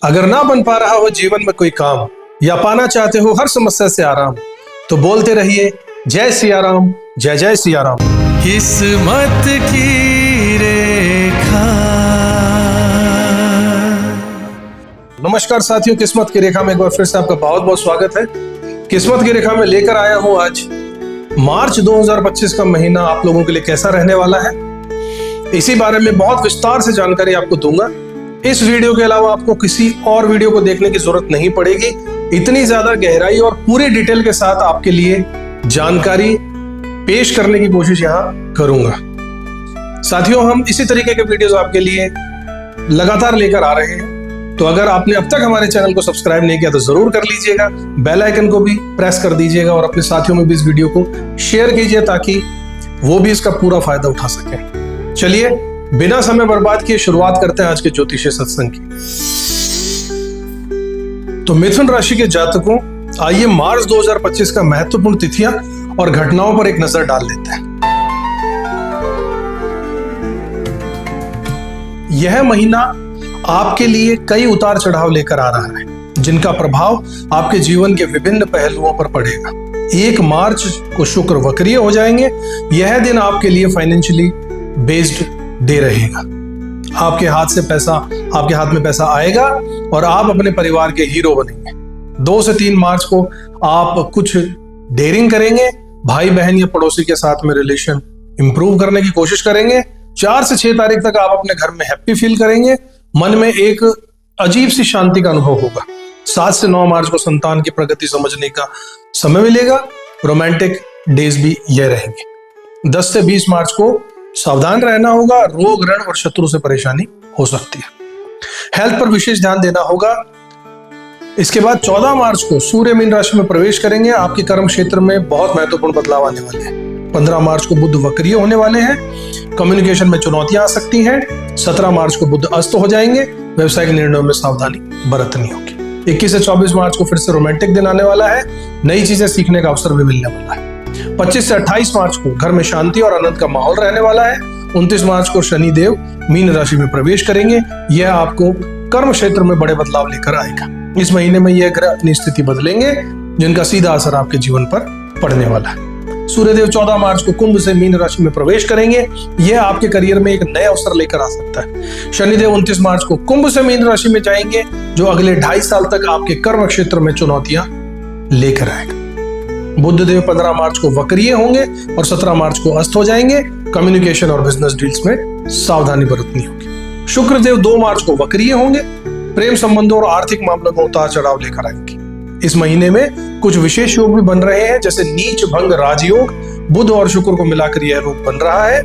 अगर ना बन पा रहा हो जीवन में कोई काम या पाना चाहते हो हर समस्या से आराम, तो बोलते रहिए जय सिया राम, जय जय सिया राम। किस्मत की रेखा। नमस्कार साथियों, किस्मत की रेखा में एक बार फिर से आपका बहुत बहुत स्वागत है। किस्मत की रेखा में लेकर आया हूं आज मार्च 2025 का महीना आप लोगों के लिए कैसा रहने वाला है, इसी बारे में बहुत विस्तार से जानकारी आपको दूंगा। इस वीडियो के अलावा आपको किसी और वीडियो को देखने की जरूरत नहीं पड़ेगी। इतनी ज्यादा गहराई और पूरी डिटेल के साथ आपके लिए जानकारी पेश करने की कोशिश यहां करूंगा। साथियों, हम इसी तरीके के वीडियोस आपके लिए लगातार लेकर आ रहे हैं, तो अगर आपने अब तक हमारे चैनल को सब्सक्राइब नहीं किया तो जरूर कर लीजिएगा। बेल आइकन को भी प्रेस कर दीजिएगा और अपने साथियों में भी इस वीडियो को शेयर कीजिए ताकि वो भी इसका पूरा फायदा उठा सकें। चलिए बिना समय बर्बाद किए शुरुआत करते हैं आज के ज्योतिषीय सत्संग की। तो मिथुन राशि के जातकों, आइए मार्च 2025 का महत्वपूर्ण तिथियां और घटनाओं पर एक नजर डाल लेते हैं। यह महीना आपके लिए कई उतार चढ़ाव लेकर आ रहा है, जिनका प्रभाव आपके जीवन के विभिन्न पहलुओं पर पड़ेगा। 1 मार्च को शुक्र वक्रीय हो जाएंगे। यह दिन आपके लिए फाइनेंशियली बेस्ड डे रहेगा। आपके हाथ में पैसा आएगा और आप अपने परिवार के हीरो बनेंगे। 2 से 3 मार्च को आप कुछ डेयरिंग करेंगे, भाई बहन या पड़ोसी के साथ में रिलेशन इंप्रूव करने की कोशिश करेंगे। 4 से 6 तारीख तक आप अपने घर में हैप्पी फील करेंगे, मन में एक अजीब सी शांति का अनुभव होगा। 7 से 9 मार्च को संतान की प्रगति समझने का समय मिलेगा। रोमांटिक डेज भी यह रहेंगे। 10 से 20 मार्च को सावधान रहना होगा, रोग ऋण और शत्रु से परेशानी हो सकती है। हेल्थ पर विशेष ध्यान देना होगा। इसके बाद 14 मार्च को सूर्य मीन राशि में प्रवेश करेंगे। आपके कर्म क्षेत्र में बहुत महत्वपूर्ण बदलाव आने वाले हैं। 15 मार्च को बुध वक्रीय होने वाले हैं। कम्युनिकेशन में चुनौतियां आ सकती हैं। 17 मार्च को बुध अस्त हो जाएंगे। व्यवसायिक निर्णयों में सावधानी बरतनी होगी। 21 से 24 मार्च को फिर से रोमांटिक दिन आने वाला है। नई चीजें सीखने का अवसर भी मिलने वाला है। 25 से 28 मार्च को घर में शांति और आनंद का माहौल रहने वाला है। 29 मार्च को शनि देव मीन राशि में प्रवेश करेंगे। यह आपको कर्म क्षेत्र में बड़े बदलाव लेकर आएगा। इस महीने में यह ग्रह अपनी स्थिति बदलेंगे, जिनका सीधा असर आपके जीवन पर पड़ने वाला है। सूर्यदेव 14 मार्च को कुंभ से मीन राशि में प्रवेश करेंगे। यह आपके करियर में एक नए अवसर लेकर आ सकता है। शनिदेव 29 मार्च को कुंभ से मीन राशि में जाएंगे, जो अगले 2.5 साल तक आपके कर्म क्षेत्र में चुनौतियां लेकर आएगा। बुधदेव 15 मार्च को वक्रीय होंगे और 17 मार्च को अस्त हो जाएंगे। कम्युनिकेशन और बिजनेस डील्स में सावधानी बरतनी होगी। शुक्रदेव 2 मार्च को वक्रीय होंगे। प्रेम संबंधों और आर्थिक मामलों में उतार चढ़ाव लेकर आएंगे। इस महीने में कुछ विशेष योग भी बन रहे हैं, जैसे नीच भंग राजयोग। बुध और शुक्र को मिलाकर यह योग बन रहा है।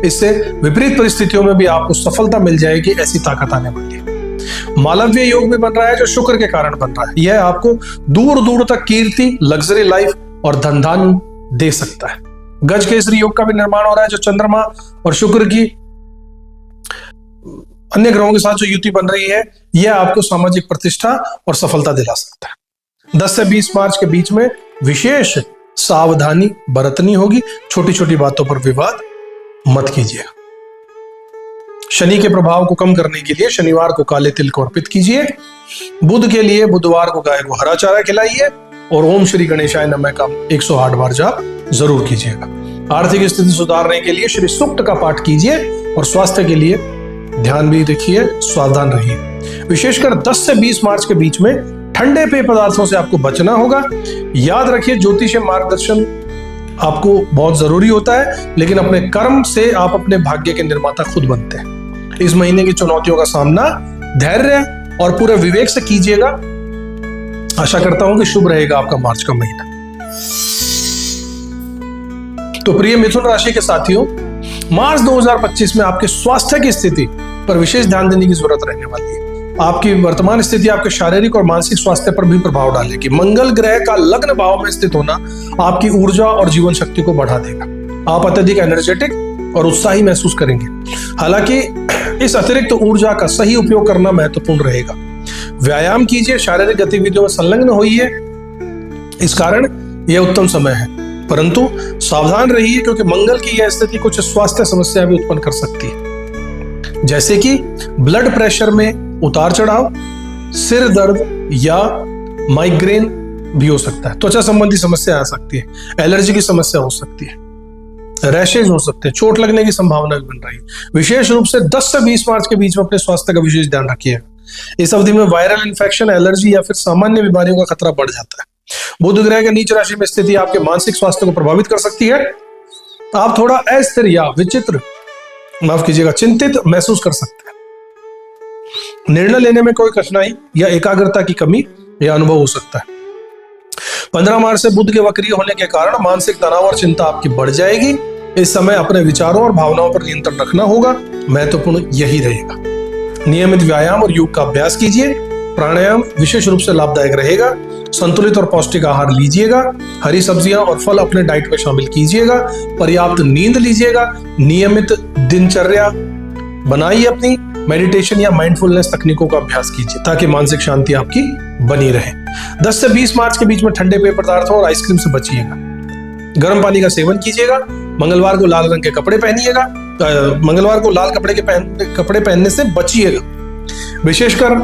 इससे विपरीत परिस्थितियों में भी आपको सफलता मिल जाएगी, ऐसी ताकत आने वाली है। मालव्य योग भी बन रहा है, जो शुक्र के कारण बन रहा है। यह आपको दूर दूर तक कीर्ति, लग्जरी लाइफ और धन दे सकता है। गज केसरी योग का भी निर्माण हो रहा है, जो चंद्रमा और शुक्र की अन्य ग्रहों के साथ जो युति बन रही है, यह आपको सामाजिक प्रतिष्ठा और सफलता दिला सकता है। 10 से 20 मार्च के बीच में विशेष सावधानी बरतनी होगी। छोटी छोटी बातों पर विवाद मत कीजिए। शनि के प्रभाव को कम करने के लिए शनिवार को काले तिल को अर्पित कीजिए। बुध के लिए बुधवार को गाय को हरा चारा खिलाइए और ओम श्री गणेशाय नमः का 108 बार जाप जरूर कीजिएगा। आर्थिक स्थिति सुधारने के लिए श्री सूक्त का पाठ कीजिए और स्वास्थ्य के लिए ध्यान भी रखिए, सावधान रहिए। विशेषकर 10 से 20 मार्च के बीच में ठंडे पेय पदार्थों से आपको बचना होगा। याद रखिए, ज्योतिषीय मार्गदर्शन आपको बहुत जरूरी होता है, लेकिन अपने कर्म से आप अपने भाग्य के निर्माता खुद बनते हैं। इस महीने की चुनौतियों का सामना धैर्य और पूरे विवेक से कीजिएगा। आशा करता हूं कि शुभ रहेगा आपका मार्च का महीना। तो प्रिय मिथुन राशि के साथियों, मार्च 2025 में आपके स्वास्थ्य की स्थिति पर विशेष ध्यान देने की जरूरत रहने वाली है। आपकी वर्तमान स्थिति आपके शारीरिक और मानसिक स्वास्थ्य पर भी प्रभाव डालेगी। मंगल ग्रह का लग्न भाव में स्थित होना आपकी ऊर्जा और जीवन शक्ति को बढ़ा देगा। आप अत्यधिक एनर्जेटिक और उत्साही महसूस करेंगे। हालांकि इस अतिरिक्त ऊर्जा का सही उपयोग करना महत्वपूर्ण रहेगा। व्यायाम कीजिए, शारीरिक गतिविधियों में संलग्न होइए। इस कारण यह उत्तम समय है, परंतु सावधान रहिए, क्योंकि मंगल की यह स्थिति कुछ स्वास्थ्य समस्या भी उत्पन्न कर सकती है, जैसे कि ब्लड प्रेशर में उतार चढ़ाव, सिर दर्द या माइग्रेन भी हो सकता है। त्वचा संबंधी समस्या आ सकती है, एलर्जी की समस्या हो सकती है, रैशेज हो सकते हैं, चोट लगने की संभावना भी बन रही है। विशेष रूप से 10 से 20 मार्च के बीच में अपने स्वास्थ्य का विशेष ध्यान रखिएगा। इस अवधि में वायरल इन्फेक्शन, एलर्जी या फिर सामान्य बीमारियों का खतरा बढ़ जाता है। बुध ग्रह के नीच राशि में स्थिति आपके मानसिक स्वास्थ्य को प्रभावित कर सकती है। आप थोड़ा अस्थिर या विचित्र, माफ कीजिएगा, चिंतित महसूस कर सकते हैं। निर्णय लेने में कोई कठिनाई या एकाग्रता की कमी या अनुभव हो सकता है। 15 मार्च से बुध के वक्रीय होने के कारण मानसिक तनाव और चिंता आपकी बढ़ जाएगी। इस समय अपने विचारों और भावनाओं पर नियंत्रण रखना होगा, महत्वपूर्ण यही रहेगा। नियमित व्यायाम और योग का अभ्यास कीजिए। प्राणायाम विशेष रूप से लाभदायक रहेगा। संतुलित और पौष्टिक आहार लीजिएगा। हरी सब्जियां और फल अपने डाइट में शामिल कीजिएगा। पर्याप्त नींद लीजिएगा। नियमित दिनचर्या बनाइए अपनी। मेडिटेशन या माइंडफुलनेस तकनीकों का अभ्यास कीजिए ताकि मानसिक शांति आपकी बनी रहे। 10 से 20 मार्च के बीच में ठंडे पेय पदार्थों और आइसक्रीम से बचिएगा। गर्म पानी का सेवन कीजिएगा। मंगलवार को लाल रंग के कपड़े पहनिएगा। मंगलवार को लाल कपड़े पहनने से बचिएगा। विशेषकर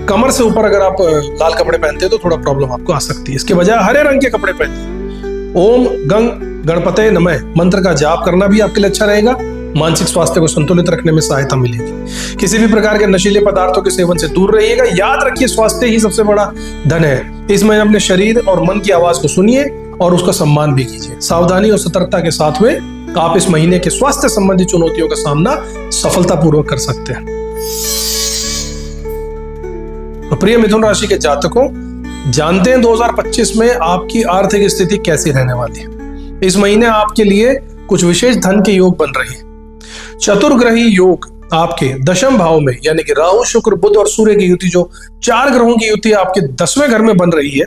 कमर से ऊपर अगर आप लाल कपड़े पहनते हैं तो थोड़ा प्रॉब्लम आपको आ सकती है। इसके बजाय हरे रंग के कपड़े पहनिए। ओम गंग गणपते नमः मंत्र का जाप करना भी आपके लिए अच्छा रहेगा। मानसिक स्वास्थ्य को संतुलित रखने में सहायता मिलेगी। किसी भी प्रकार के नशीले पदार्थों के सेवन से दूर रहिएगा। याद रखिए, स्वास्थ्य ही सबसे बड़ा धन है। इसमें अपने शरीर और मन की आवाज को सुनिए और उसका सम्मान भी कीजिए। सावधानी और सतर्कता के साथ में आप इस महीने के स्वास्थ्य संबंधी चुनौतियों का सामना सफलतापूर्वक कर सकते हैं। तो प्रिय मिथुन राशि के जातकों, जानते हैं 2025 में आपकी आर्थिक स्थिति कैसी रहने वाली है। इस महीने आपके लिए कुछ विशेष धन के योग बन रहे हैं। चतुर्ग्रही योग आपके दशम भाव में, यानी कि राहु, शुक्र, बुध और सूर्य की युति, जो 4 ग्रहों की युति आपके 10वें घर में बन रही है,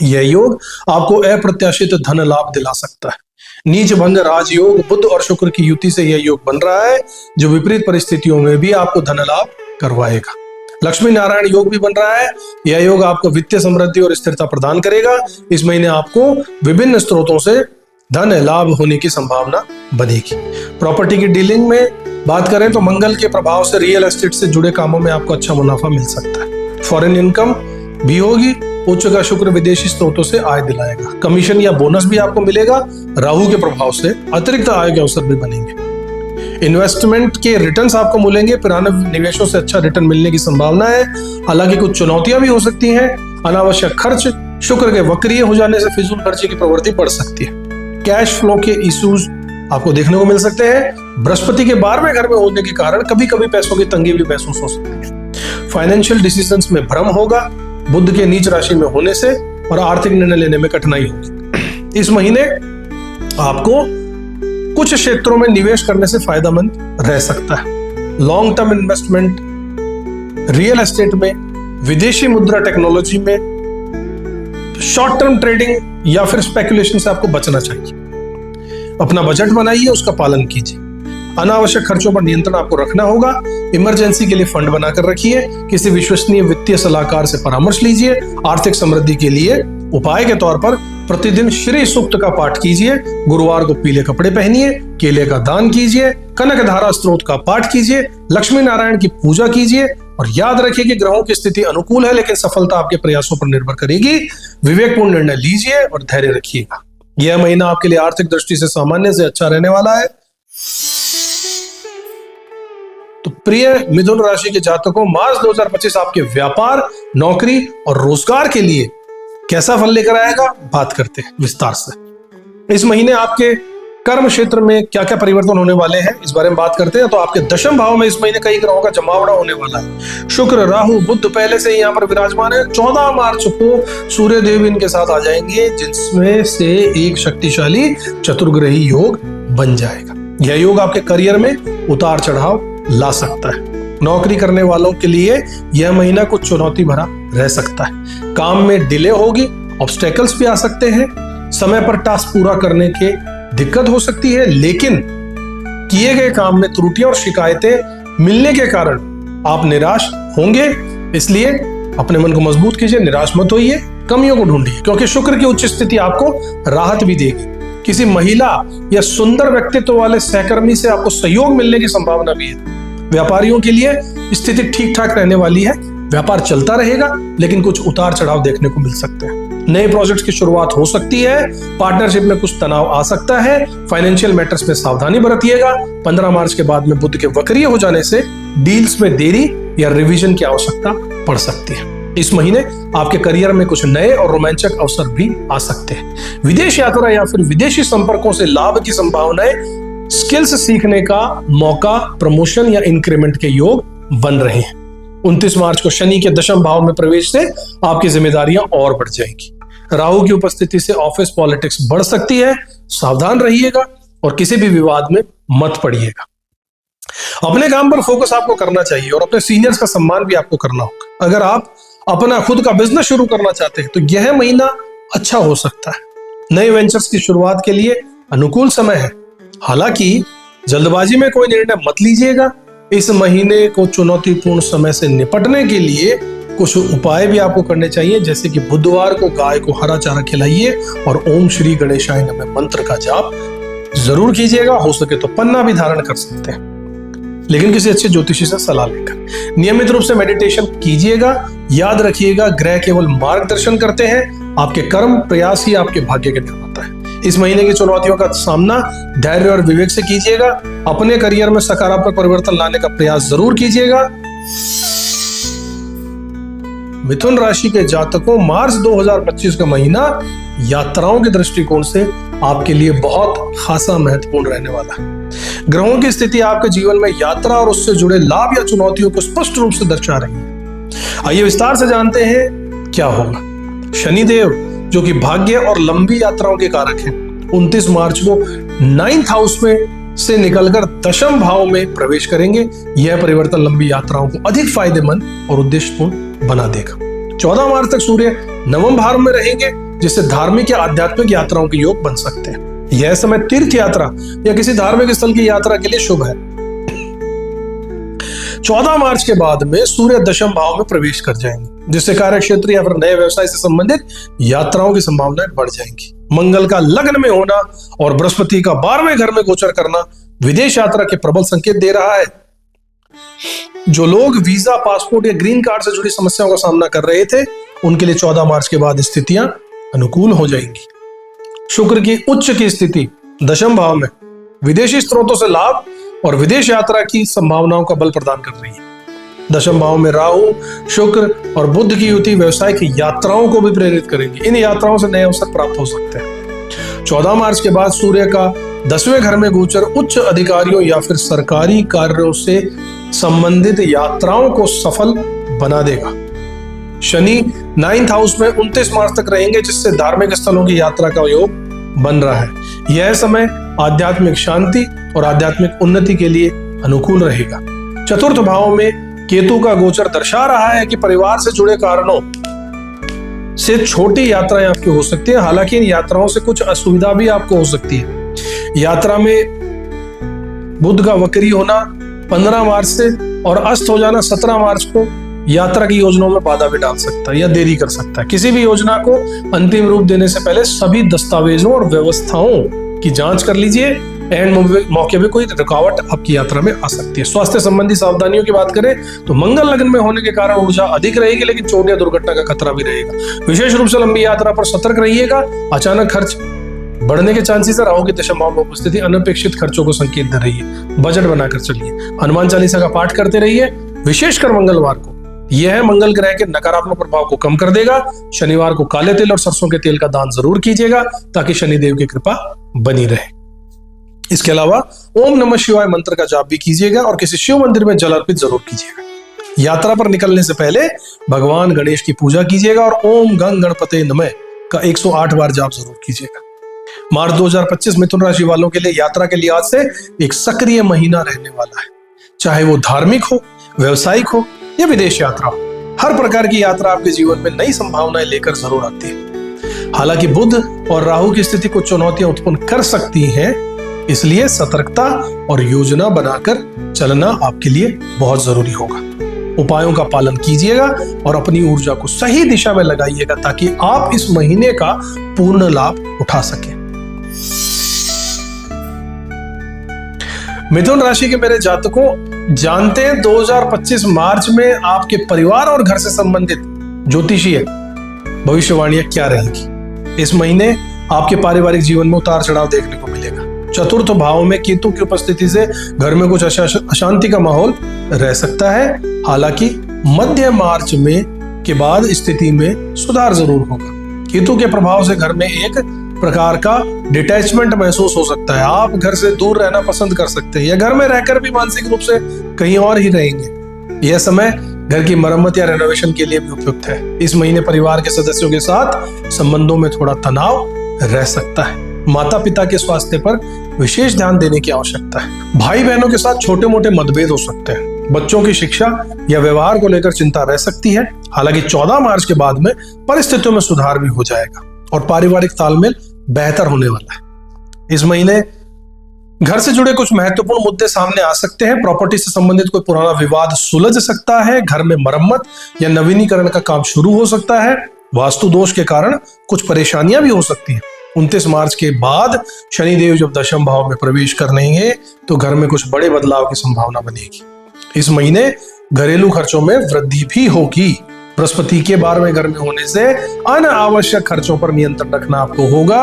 यह योग आपको अप्रत्याशित धन लाभ दिला सकता है। नीच भंग राजयोग बुध और शुक्र की युति से यह योग बन रहा है, जो विपरीत परिस्थितियों में भी आपको धन लाभ करवाएगा। लक्ष्मी नारायण योग भी बन रहा है। यह योग आपको वित्तीय समृद्धि और स्थिरता प्रदान करेगा। इस महीने आपको विभिन्न स्रोतों से धन लाभ होने की संभावना बनेगी। प्रॉपर्टी की डीलिंग में बात करें तो मंगल के प्रभाव से रियल एस्टेट से जुड़े कामों में आपको अच्छा मुनाफा मिल सकता है। फॉरेन इनकम भी होगी। उच्च का शुक्र विदेशी स्रोतों से आय दिलाएगा। कमीशन या बोनस भी आपको मिलेगा। राहु के प्रभाव से अतिरिक्त आय के अवसर भी बनेंगे। इन्वेस्टमेंट के रिटर्न्स आपको मिलेंगे। पुराने निवेशों से अच्छा रिटर्न मिलने की संभावना है। हालांकि कुछ चुनौतियां भी हो सकती हैं। अनावश्यक खर्च, शुक्र के वक्रीय हो जाने से फिजूल खर्ची की प्रवृत्ति बढ़ सकती है। कैश फ्लो के इश्यूज आपको देखने को मिल सकते हैं। बृहस्पति के 12वें घर में होने के कारण कभी कभी पैसों की तंगी भी महसूस हो सकती है। फाइनेंशियल डिसीजंस में भ्रम होगा बुध के नीच राशि में होने से, और आर्थिक निर्णय लेने में कठिनाई होगी। इस महीने आपको कुछ क्षेत्रों में निवेश करने से फायदेमंद रह सकता है। Long term investment, real estate में, विदेशी मुद्रा टेक्नोलॉजी में, शॉर्ट टर्म ट्रेडिंग या फिर स्पेकुलेशन से आपको बचना चाहिए। अपना बजट बनाइए, उसका पालन कीजिए। अनावश्यक खर्चों पर नियंत्रण आपको रखना होगा। इमरजेंसी के लिए फंड बनाकर रखिए। किसी विश्वसनीय वित्तीय सलाहकार से परामर्श लीजिए। आर्थिक समृद्धि के लिए उपाय के तौर पर प्रतिदिन श्री सूक्त का पाठ कीजिए। गुरुवार को पीले कपड़े पहनिए। केले का दान कीजिए। कनक धारा स्त्रोत का पाठ कीजिए। लक्ष्मी नारायण की पूजा कीजिए। और याद रखिए कि ग्रहों की स्थिति अनुकूल है, लेकिन सफलता आपके प्रयासों पर निर्भर करेगी। विवेकपूर्ण निर्णय लीजिए और धैर्य रखिएगा। यह महीना आपके लिए आर्थिक दृष्टि से सामान्य से अच्छा रहने वाला है। तो प्रिय मिथुन राशि के जातकों, मार्च 2025 आपके व्यापार, नौकरी और रोजगार के लिए कैसा फल लेकर आएगा, बात करते हैं विस्तार से। इस महीने आपके कर्म क्षेत्र में क्या क्या परिवर्तन होने वाले हैं, इस बारे में बात करते हैं। तो आपके दशम भाव में इस महीने कई ग्रहों का जमावड़ा होने वाला है। शुक्र, राहु, बुध पहले से ही यहाँ पर विराजमान है। 14 मार्च को सूर्य देव इनके साथ आ जाएंगे, जिसमें से एक शक्तिशाली चतुर्ग्रही योग बन जाएगा। यह योग आपके करियर में उतार चढ़ाव ला सकता है। नौकरी करने वालों के लिए यह महीना कुछ चुनौती भरा रह सकता है। काम में डिले होगी, ऑब्स्टेकल्स भी आ सकते हैं। समय पर टास्क पूरा करने के दिक्कत हो सकती है, लेकिन किए गए काम में त्रुटियां और शिकायतें मिलने के कारण आप निराश होंगे। इसलिए अपने मन को मजबूत कीजिए, निराश मत होइए, कमियों को ढूंढिए, क्योंकि शुक्र की उच्च स्थिति आपको राहत भी देगी। किसी महिला या सुंदर व्यक्तित्व वाले सहकर्मी से आपको सहयोग मिलने की संभावना भी है। व्यापारियों के लिए स्थिति ठीक ठाक रहने वाली है। व्यापार चलता रहेगा, लेकिन कुछ उतार चढ़ाव देखने को मिल सकते हैं। नए प्रोजेक्ट्स की शुरुआत हो सकती है। पार्टनरशिप में कुछ तनाव आ सकता है। फाइनेंशियल मैटर्स में सावधानी बरतिएगा। 15 मार्च के बाद में बुध के वक्रीय हो जाने से डील्स में देरी या रिवीजन की आवश्यकता पड़ सकती है। इस महीने आपके करियर में कुछ नए और रोमांचक अवसर भी आ सकते हैं। विदेश यात्रा या फिर विदेशी संपर्कों से लाभ की संभावनाएं, स्किल्स सीखने का मौका, प्रमोशन या इंक्रीमेंट के योग बन रहे हैं। 29 मार्च को शनि के दशम भाव में प्रवेश से आपकी जिम्मेदारियां और बढ़ जाएंगी। राहु की उपस्थिति से ऑफिस पॉलिटिक्स बढ़ सकती है। सावधान रहिएगा और किसी भी विवाद में मत पड़िएगा। अपने काम पर फोकस आपको करना चाहिए और अपने सीनियर्स का सम्मान भी आपको करना होगा। अगर आप अपना खुद का बिजनेस शुरू करना चाहते हैं तो यह महीना अच्छा हो सकता है। नए वेंचर्स की शुरुआत के लिए अनुकूल समय है। हालांकि जल्दबाजी में कोई निर्णय मत लीजिएगा। इस महीने को चुनौतीपूर्ण समय से निपटने के लिए कुछ उपाय भी आपको करने चाहिए, जैसे कि बुधवार को गाय को हरा चारा खिलाइए और ओम श्री गणेशाय नमः मंत्र का जाप जरूर कीजिएगा। हो सके तो पन्ना भी धारण कर सकते हैं, लेकिन किसी अच्छे ज्योतिषी से सलाह लेकर। नियमित रूप से मेडिटेशन कीजिएगा। याद रखिएगा, ग्रह केवल मार्गदर्शन करते हैं, आपके कर्म प्रयास ही आपके भाग्य के निर्माता है। इस महीने की चुनौतियों का सामना धैर्य और विवेक से कीजिएगा। अपने करियर में सकारात्मक परिवर्तन लाने का प्रयास जरूर कीजिएगा। मिथुन राशि के जातकों, मार्च 2025 का महीना यात्राओं के दृष्टिकोण से आपके लिए बहुत खासा महत्वपूर्ण रहने वाला है। ग्रहों की स्थिति आपके जीवन में यात्रा और उससे जुड़े लाभ या चुनौतियों को स्पष्ट रूप से दर्शा रही है। आइए विस्तार से जानते हैं क्या होगा। शनिदेव, जो कि भाग्य और लंबी यात्राओं के कारक हैं, 29 मार्च को 9th हाउस में से निकलकर दशम भाव में प्रवेश करेंगे। यह परिवर्तन लंबी यात्राओं को अधिक फायदेमंद और उद्देश्यपूर्ण बना देगा। 14 मार्च तक सूर्य नवम भाव में रहेंगे, जिससे धार्मिक या आध्यात्मिक यात्राओं के योग बन सकते हैं। यह समय तीर्थ यात्रा या किसी धार्मिक स्थल की यात्रा के लिए शुभ है। 14 मार्च के बाद में सूर्य दशम भाव में प्रवेश कर जाएंगे, जिससे कार्य क्षेत्र या फिर नए व्यवसाय से संबंधित यात्राओं की संभावनाएं बढ़ जाएंगी। मंगल का लग्न में होना और बृहस्पति का 12वें घर में गोचर करना विदेश यात्रा के प्रबल संकेत दे रहा है। जो लोग वीजा, पासपोर्ट या ग्रीन कार्ड से जुड़ी समस्याओं का सामना कर रहे थे, उनके लिए 14 मार्च के बाद स्थितियां अनुकूल हो जाएंगी। शुक्र की उच्च की स्थिति दशम भाव में विदेशी स्रोतों से लाभ और विदेश यात्रा की संभावनाओं का बल प्रदान कर रही है। दशम भाव में राहु, शुक्र और बुध की युति व्यवसाय की यात्राओं को भी प्रेरित करेंगी। इन यात्राओं से नए अवसर प्राप्त हो सकते हैं। 14 मार्च के बाद सूर्य का 10वें घर में गोचर उच्च अधिकारियों या फिर सरकारी कार्यों से संबंधित यात्राओं को सफल बना देगा। शनि 9th हाउस में 29 मार्च तक रहेंगे, जिससे धार्मिक स्थलों की यात्रा का योग बन रहा है। यह समय आध्यात्मिक शांति और आध्यात्मिक उन्नति के लिए अनुकूल रहेगा। चतुर्थ भाव में केतु का गोचर दर्शा रहा है कि परिवार से जुड़े कारणों से छोटी यात्राएं आपकी हो सकती है। हालांकि इन यात्राओं से कुछ असुविधा भी आपको हो सकती है। यात्रा में बुध का वक्री होना 15 मार्च से और अस्त हो जाना 17 मार्च को यात्रा की योजनाओं में बाधा भी डाल सकता है या देरी कर सकता है। किसी भी योजना को अंतिम रूप देने से पहले सभी दस्तावेजों और व्यवस्थाओं की जांच कर लीजिए। एंड मौके पे कोई रुकावट आपकी यात्रा में आ सकती है। स्वास्थ्य संबंधी सावधानियों की बात करें तो मंगल लग्न में होने के कारण ऊर्जा अधिक रहेगी, लेकिन चोट या दुर्घटना का खतरा भी रहेगा। विशेष रूप से लंबी यात्रा पर सतर्क रहिएगा। अचानक खर्च बढ़ने के चांसेस है। राहु की दशम भाव में उपस्थिति अनपेक्षित खर्चों को संकेत दे रही है। बजट बनाकर चलिए। हनुमान चालीसा का पाठ करते रहिए, विशेषकर मंगलवार को। यह मंगल ग्रह के नकारात्मक प्रभाव को कम कर देगा। शनिवार को काले तिल और सरसों के तेल का दान जरूर कीजिएगा, ताकि शनिदेव की कृपा बनी रहे। इसके अलावा ओम नमः शिवाय मंत्र का जाप भी कीजिएगा और किसी शिव मंदिर में जल अर्पित जरूर कीजिएगा। यात्रा पर निकलने से पहले भगवान गणेश की पूजा कीजिएगा और ओम गंग गणपते नमः का 108 बार जाप जरूर कीजिएगा। मार्च 2025 मिथुन राशि वालों के लिए यात्रा के लिहाज से एक सक्रिय महीना रहने वाला है। चाहे वो धार्मिक हो, व्यवसायिक हो या विदेश यात्रा हो, हर प्रकार की यात्रा आपके जीवन में नई संभावनाएं लेकर जरूर आती है। हालांकि बुध और राहु की स्थिति कुछ चुनौतियां उत्पन्न कर सकती हैं, इसलिए सतर्कता और योजना बनाकर चलना आपके लिए बहुत जरूरी होगा। उपायों का पालन कीजिएगा और अपनी ऊर्जा को सही दिशा में लगाइएगा, ताकि आप इस महीने का पूर्ण लाभ उठा सकें। मिथुन राशि के मेरे जातकों, जानते हैं 2025 मार्च में आपके परिवार और घर से संबंधित ज्योतिषीय भविष्यवाणियां क्या रहेंगी। इस महीने आपके पारिवारिक जीवन में उतार चढ़ाव देखने को मिलेगा। चतुर्थ भाव में केतु की उपस्थिति से घर में कुछ अशांति का माहौल रह सकता है। हालांकि मध्य मार्च में के बाद स्थिति में सुधार जरूर होगा। केतु के प्रभाव से घर में एक प्रकार का डिटैचमेंट महसूस हो सकता है। आप घर से दूर रहना पसंद कर सकते हैं या घर में रहकर भी मानसिक रूप से कहीं और ही रहेंगे। यह समय घर की मरम्मत या रेनोवेशन के लिए भी उपयुक्त है। इस महीने परिवार के सदस्यों के साथ संबंधों में थोड़ा तनाव रह सकता है। माता पिता के स्वास्थ्य पर विशेष ध्यान देने की आवश्यकता है। भाई बहनों के साथ छोटे मोटे मतभेद हो सकते हैं। बच्चों की शिक्षा या व्यवहार को लेकर चिंता रह सकती है। हालांकि 14 मार्च के बाद में परिस्थितियों में सुधार भी हो जाएगा और पारिवारिक तालमेल बेहतर होने वाला है। इस महीने घर से जुड़े कुछ महत्वपूर्ण मुद्दे सामने आ सकते हैं। प्रॉपर्टी से संबंधित कोई पुराना विवाद सुलझ सकता है। घर में मरम्मत या नवीनीकरण का काम शुरू हो सकता है। वास्तु दोष के कारण कुछ परेशानियां भी हो सकती हैं। 29 मार्च के बाद शनिदेव जब दशम भाव में प्रवेश करनेंगे तो घर में कुछ बड़े बदलाव की संभावना बनेगी। इस महीने घरेलू खर्चों में वृद्धि भी होगी। बृहस्पति के 12वें घर में होने से अनावश्यक खर्चों पर नियंत्रण रखना आपको होगा।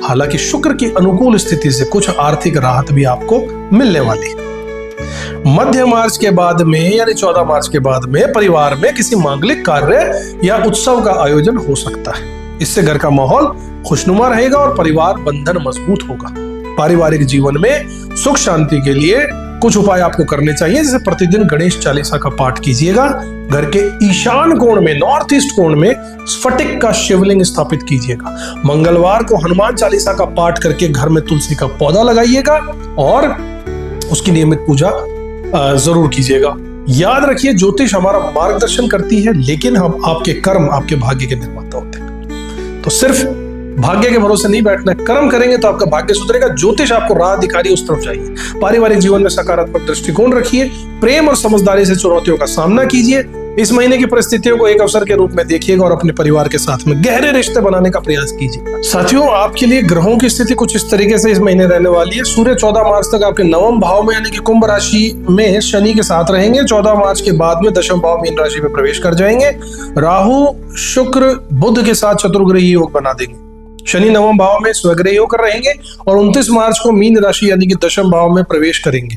हालांकि शुक्र की अनुकूल स्थिति से कुछ आर्थिक राहत भी आपको मिलने वाली है। मध्य मार्च के बाद में यानी 14 मार्च के बाद में परिवार में किसी मांगलिक कार्य या उत्सव का आयोजन हो सकता है। इससे घर का माहौल खुशनुमा रहेगा और परिवार बंधन मजबूत होगा। पारिवारिक जीवन में सुख शांति के लिए कुछ उपाय आपको करने चाहिए, जैसे प्रतिदिन गणेश चालीसा का पाठ कीजिएगा। घर के ईशान कोण में, नॉर्थ ईस्ट कोण में स्फटिक का शिवलिंग स्थापित कीजिएगा। मंगलवार को हनुमान चालीसा का पाठ करके घर में तुलसी का पौधा लगाइएगा और उसकी नियमित पूजा जरूर कीजिएगा। याद रखिए, ज्योतिष हमारा मार्गदर्शन करती है, लेकिन हम आपके कर्म आपके भाग्य के निर्माता होते हैं। तो सिर्फ भाग्य के भरोसे नहीं बैठना, कर्म करेंगे तो आपका भाग्य सुधरेगा। ज्योतिष आपको राह दिखा रही है, उस तरफ जाइए। पारिवारिक जीवन में सकारात्मक दृष्टिकोण रखिए। प्रेम और समझदारी से चुनौतियों का सामना कीजिए। इस महीने की परिस्थितियों को एक अवसर के रूप में देखिएगा और अपने परिवार के साथ में गहरे रिश्ते बनाने का प्रयास कीजिए। साथियों, आपके लिए ग्रहों की स्थिति कुछ इस तरीके से इस महीने रहने वाली है। सूर्य 14 मार्च तक आपके 9वें भाव में यानी कि कुंभ राशि में शनि के साथ रहेंगे। 14 मार्च के बाद में दशम भाव मीन राशि में प्रवेश कर जाएंगे। राहु शुक्र बुध के साथ चतुर्ग्रही योग बना देंगे। शनि 9वें भाव में स्वग्रही होकर रहेंगे और 29 मार्च को मीन राशि यानी कि दशम भाव में प्रवेश करेंगे।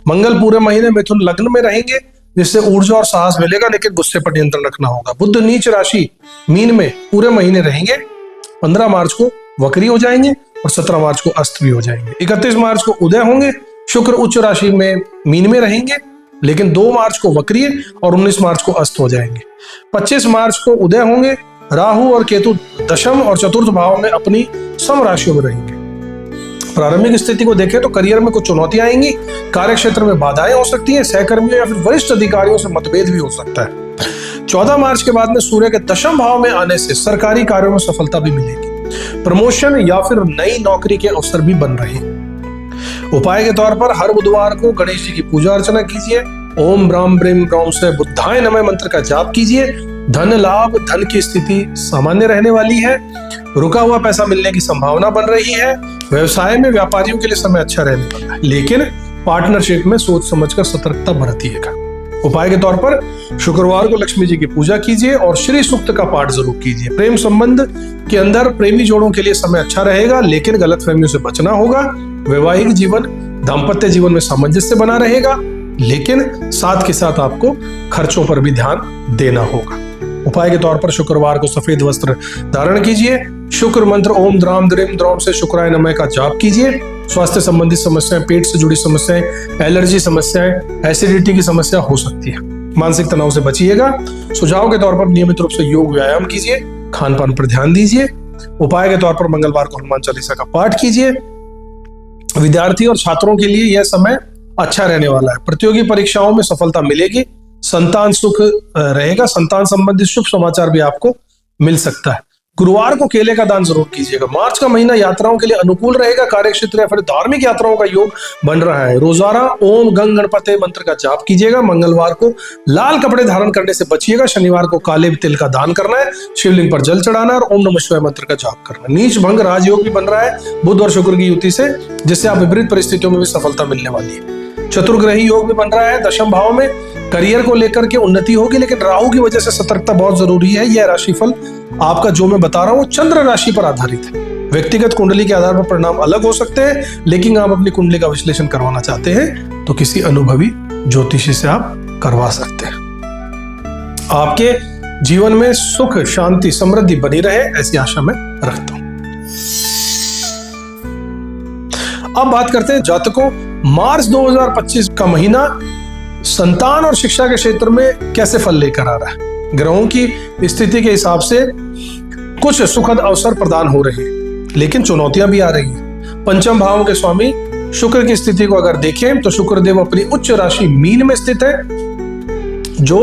मंगल पूरे महीने मिथुन लग्न में रहेंगे, जिससे ऊर्जा और साहस मिलेगा, लेकिन गुस्से पर नियंत्रण रखना होगा। बुध नीच राशि मीन में पूरे महीने रहेंगे। 15 मार्च को वक्री हो जाएंगे और 17 मार्च को अस्त भी हो जाएंगे। 31 मार्च को उदय होंगे। शुक्र उच्च राशि में मीन में रहेंगे, लेकिन 2 मार्च को वक्री और 19 मार्च को अस्त हो जाएंगे। 25 मार्च को उदय होंगे। राहु और केतु दशम और चतुर्थ भाव में अपनी सम राशियों में रहेंगे। प्रारंभिक स्थिति को देखें तो करियर में कुछ चुनौतियां आएंगी। कार्य क्षेत्र में बाधाएं हो सकती हैं। सहकर्मियों या फिर वरिष्ठ अधिकारियों से मतभेद भी हो सकता है। 14 मार्च के बाद में सूर्य के दशम भाव में आने से सरकारी कार्यों में सफलता भी मिलेगी। प्रमोशन या फिर नई नौकरी के अवसर भी बन रहे हैं। उपाय के तौर पर हर बुधवार को गणेश जी की पूजा अर्चना कीजिए। ओम ब्राम ब्रीम ब्रौम से बुद्धाय नमः मंत्र का जाप कीजिए। धन लाभ, धन की स्थिति सामान्य रहने वाली है। रुका हुआ पैसा मिलने की संभावना बन रही है। व्यवसाय में व्यापारियों के लिए समय अच्छा रहने वाला है, लेकिन पार्टनरशिप में सोच समझकर सतर्कता बरतिएगा। उपाय के तौर पर शुक्रवार को लक्ष्मी जी की पूजा कीजिए और श्री सूक्त का पाठ जरूर कीजिए। प्रेम संबंध के अंदर प्रेमी जोड़ों के लिए समय अच्छा रहेगा, लेकिन गलतफहमियों से बचना होगा। वैवाहिक जीवन, दाम्पत्य जीवन में सामंजस्य बना रहेगा, लेकिन साथ के साथ आपको खर्चों पर भी ध्यान देना होगा। उपाय के तौर पर शुक्रवार को सफेद वस्त्र धारण कीजिए। शुक्र मंत्र ओम द्राम द्रीम द्रौम से शुक्राय नमः का जाप कीजिए। स्वास्थ्य संबंधित समस्याएं, पेट से जुड़ी समस्याएं, एलर्जी समस्याएं, एसिडिटी की समस्या हो सकती है। मानसिक तनाव से बचिएगा। सुझाव के तौर पर नियमित रूप से योग व्यायाम कीजिए। खान पान पर ध्यान दीजिए। उपाय के तौर पर मंगलवार को हनुमान चालीसा का पाठ कीजिए। विद्यार्थी और छात्रों के लिए यह समय अच्छा रहने वाला है। प्रतियोगी परीक्षाओं में सफलता मिलेगी। संतान सुख रहेगा। संतान संबंधित शुभ समाचार भी आपको मिल सकता है। गुरुवार को केले का दान जरूर कीजिएगा। मार्च का महीना यात्राओं के लिए अनुकूल रहेगा। कार्यक्षेत्र या फिर धार्मिक यात्राओं का योग बन रहा है। रोजाना ओम गंग गणपते मंत्र का जाप कीजिएगा। मंगलवार को लाल कपड़े धारण करने से बचिएगा। शनिवार को काले तिल का दान करना है। शिवलिंग पर जल चढ़ाना और ओम नमः शिवाय मंत्र का जाप करना। नीच भंग राजयोग भी बन रहा है बुध और शुक्र की युति से, जिससे आप विपरीत परिस्थितियों में भी सफलता मिलने वाली है। चतुर्ग्रही योग भी बन रहा है दशम भाव में, करियर को लेकर के उन्नति होगी, लेकिन राहु की वजह से सतर्कता बहुत जरूरी है। यह राशिफल आपका जो मैं बता रहा हूं चंद्र राशि पर आधारित है। व्यक्तिगत कुंडली के आधार पर परिणाम अलग हो सकते हैं, लेकिन आप अपनी कुंडली का विश्लेषण करवाना चाहते हैं तो किसी अनुभवी ज्योतिषी से आप करवा सकते हैं। आपके जीवन में सुख, शांति, समृद्धि बनी रहे, ऐसी आशा मैं रखता हूं। अब बात करते हैं जातकों, मार्च 2025 का महीना संतान और शिक्षा के क्षेत्र में कैसे फल लेकर आ रहा है। ग्रहों की स्थिति के हिसाब से कुछ सुखद अवसर प्रदान हो रहे हैं, लेकिन चुनौतियां भी आ रही हैं। पंचम भाव के स्वामी शुक्र की स्थिति को अगर देखें तो शुक्रदेव अपनी उच्च राशि मीन में स्थित है, जो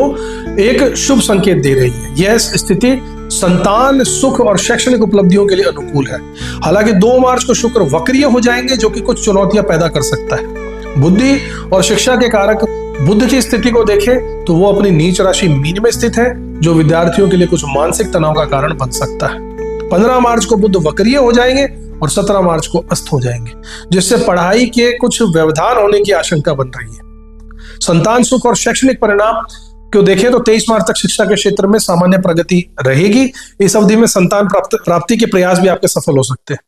एक शुभ संकेत दे रही है। यह स्थिति संतान, सुख और शैक्षणिक उपलब्धियों के लिए अनुकूल है। हालांकि 2 मार्च को शुक्र वक्रीय हो जाएंगे, जो कि कुछ चुनौतियां पैदा कर सकता है। बुद्धि और शिक्षा के कारक बुध की स्थिति को देखें तो वो अपनी नीच राशि मीन में स्थित है, जो विद्यार्थियों के लिए कुछ मानसिक तनाव का कारण बन सकता है। 15 मार्च को बुध वक्रीय हो जाएंगे और 17 मार्च को अस्त हो जाएंगे, जिससे पढ़ाई के कुछ व्यवधान होने की आशंका बन रही है। संतान सुख और शैक्षणिक परिणाम को देखें तो 23 मार्च तक शिक्षा के क्षेत्र में सामान्य प्रगति रहेगी। इस अवधि में संतान प्राप्ति के प्रयास भी आपके सफल हो सकते हैं।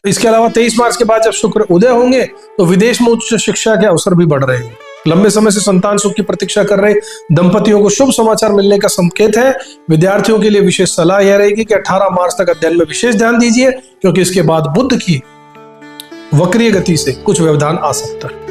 इसके अलावा 23 मार्च के बाद जब शुक्र उदय होंगे तो विदेश में उच्च शिक्षा के अवसर भी बढ़ रहे हैं। लंबे समय से संतान सुख की प्रतीक्षा कर रहे दंपतियों को शुभ समाचार मिलने का संकेत है। विद्यार्थियों के लिए विशेष सलाह यह रहेगी कि 18 मार्च तक अध्ययन में विशेष ध्यान दीजिए, क्योंकि इसके बाद बुध की वक्रीय गति से कुछ व्यवधान आ सकता है।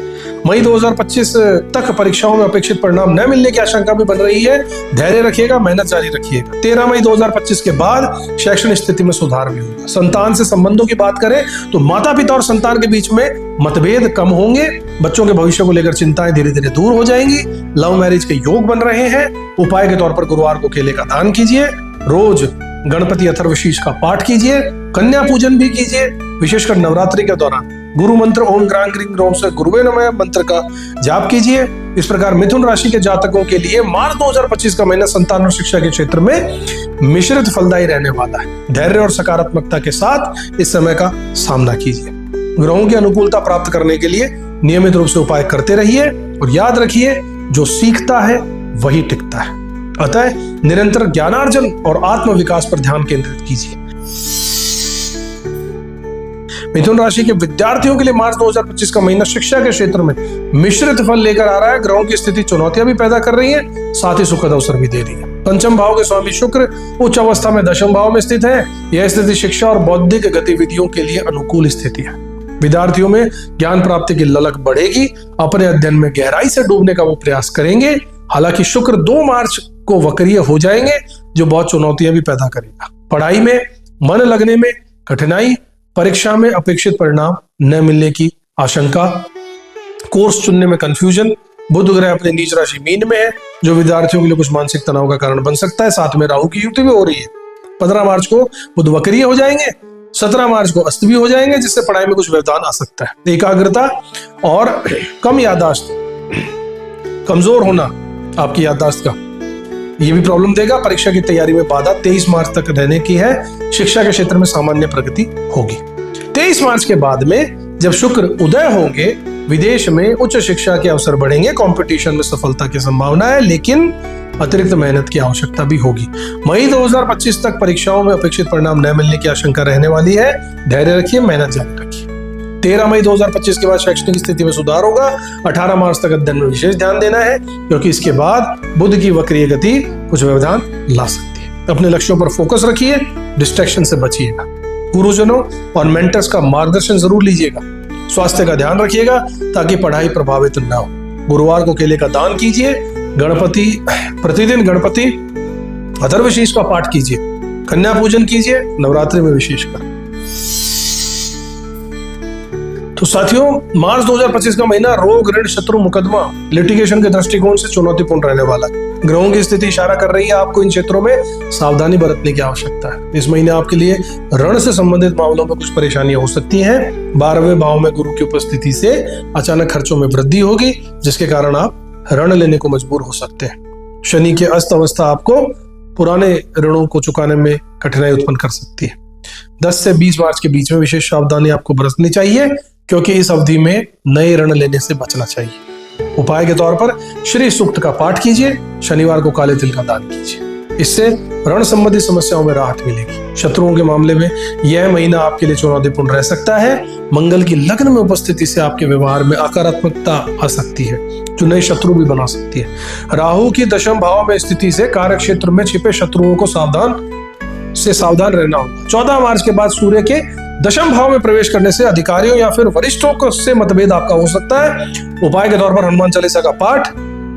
मई 2025 तक परीक्षाओं में अपेक्षित परिणाम न मिलने की आशंका भी बन रही है। धैर्य रखिएगा, मेहनत जारी रखिएगा। 13 मई 2025 के बाद शैक्षणिक स्थिति में सुधार भी होगा। संतान से संबंधों की बात करें तो माता पिता और संतान के बीच में मतभेद कम होंगे। बच्चों के भविष्य को लेकर चिंताएं धीरे धीरे दूर हो जाएंगी। लव मैरिज के योग बन रहे हैं। उपाय के तौर पर गुरुवार को केले का दान कीजिए। रोज गणपति अथर्वशीष का पाठ कीजिए। कन्या पूजन भी कीजिए। विशेषकर नवरात्रि के दौरान गुरु मंत्र ओम ग्रां ग्रीं ग्रौं से गुरुवे नमः मंत्र का जाप कीजिए। इस प्रकार मिथुन राशि के जातकों के लिए मार्च 2025 का महीना संतान और शिक्षा के क्षेत्र में मिश्रित फलदायी रहने वाला है। धैर्य और सकारात्मकता के साथ इस समय का सामना कीजिए। ग्रहों की अनुकूलता प्राप्त करने के लिए नियमित रूप से उपाय करते रहिए और याद रखिए, जो सीखता है वही टिकता है। अतः निरंतर ज्ञानार्जन और आत्म विकास पर ध्यान केंद्रित कीजिए। मिथुन राशि के विद्यार्थियों के लिए मार्च 2025 का महीना शिक्षा के क्षेत्र में मिश्रित फल लेकर आ रहा है। ग्रहों की स्थिति चुनौतियां भी पैदा कर रही है, साथ ही सुखद अवसर भी दे रही है। पंचम भाव के स्वामी शुक्र उच्च अवस्था में दशम भाव में स्थित है। यह स्थिति शिक्षा और बौद्धिक गतिविधियों के लिए अनुकूल स्थिति है। विद्यार्थियों में ज्ञान प्राप्ति की ललक बढ़ेगी। अपने अध्ययन में गहराई से डूबने का वो प्रयास करेंगे। हालांकि शुक्र 2 मार्च को वक्रीय हो जाएंगे, जो बहुत चुनौतियां भी पैदा करेगा। पढ़ाई में मन लगने में कठिनाई, परीक्षा में अपेक्षित परिणाम न मिलने की आशंका, कोर्स चुनने में कंफ्यूजन। बुध ग्रह अपने नीच राशि मीन में है, जो विद्यार्थियों के लिए कुछ मानसिक तनाव का कारण बन सकता है। साथ में राहु की युति भी हो रही है। 15 मार्च को बुध वक्रीय हो जाएंगे। 17 मार्च को अस्त भी हो जाएंगे, जिससे पढ़ाई में कुछ व्यवधान आ सकता है। एकाग्रता और कम याददाश्त, कमजोर होना आपकी याददाश्त का, ये भी प्रॉब्लम देगा। परीक्षा की तैयारी में बाधा 23 मार्च तक रहने की है। शिक्षा के क्षेत्र में सामान्य प्रगति होगी। 23 मार्च के बाद में जब शुक्र उदय होंगे, विदेश में उच्च शिक्षा के अवसर बढ़ेंगे। कंपटीशन में सफलता की संभावना है, लेकिन अतिरिक्त मेहनत की आवश्यकता भी होगी। मई 2025 तक परीक्षाओं में अपेक्षित परिणाम न मिलने की आशंका रहने वाली है। धैर्य रखिए, मेहनत जारी रखिए। 13 मई 2025 के बाद शैक्षणिक स्थिति में सुधार होगा। 18 मार्च तक अध्ययन में विशेष ध्यान देना है, क्योंकि इसके बाद बुध की वक्रीय गति कुछ व्यवधान ला सकती है। अपने लक्ष्यों पर फोकस रखिए, डिस्ट्रैक्शन से बचिएगा। गुरुजनों और मेंटर्स का मार्गदर्शन जरूर लीजिएगा। स्वास्थ्य का ध्यान रखिएगा ताकि पढ़ाई प्रभावित न हो। गुरुवार को केले का दान कीजिए। प्रतिदिन गणपति अथर्वशीष का पाठ कीजिए। कन्या पूजन कीजिए, नवरात्रि में विशेषकर। तो साथियों, मार्च 2025 का महीना रोग, ऋण, शत्रु, मुकदमा, लिटिगेशन के दृष्टिकोण से चुनौतीपूर्ण रहने वाला है। ग्रहों की स्थिति इशारा कर रही है आपको इन क्षेत्रों में सावधानी बरतने की आवश्यकता है। इस महीने आपके लिए ऋण से संबंधित मामलों में कुछ परेशानियां हो सकती हैं। 12वें भाव में गुरु की उपस्थिति से अचानक खर्चों में वृद्धि होगी, जिसके कारण आप ऋण लेने को मजबूर हो सकते हैं। शनि की अस्त अवस्था आपको पुराने ऋणों को चुकाने में कठिनाई उत्पन्न कर सकती है। 10 से 20 मार्च के बीच में विशेष सावधानी आपको बरतनी चाहिए, क्योंकि इस अवधि में नए ऋण लेने से बचना चाहिए। उपाय के तौर पर श्री सूक्त का पाठ कीजिए, शनिवार को काले तिल का दान कीजिए। इससे ऋण संबंधी समस्याओं में राहत मिलेगी। शत्रुओं के मामले में यह महीना आपके लिए चुनौतीपूर्ण रह सकता है। मंगल की लग्न में उपस्थिति से आपके व्यवहार में अकारात्मकता आ सकती है, जो नए शत्रु भी बना सकती है। राहु की दशम भाव में स्थिति से कार्य क्षेत्र में छिपे शत्रुओं को सावधान रहना होगा। 14 मार्च के बाद सूर्य के दशम भाव में प्रवेश करने से अधिकारियों या फिर वरिष्ठों से मतभेद आपका हो सकता है। उपाय के तौर पर हनुमान चालीसा का पाठ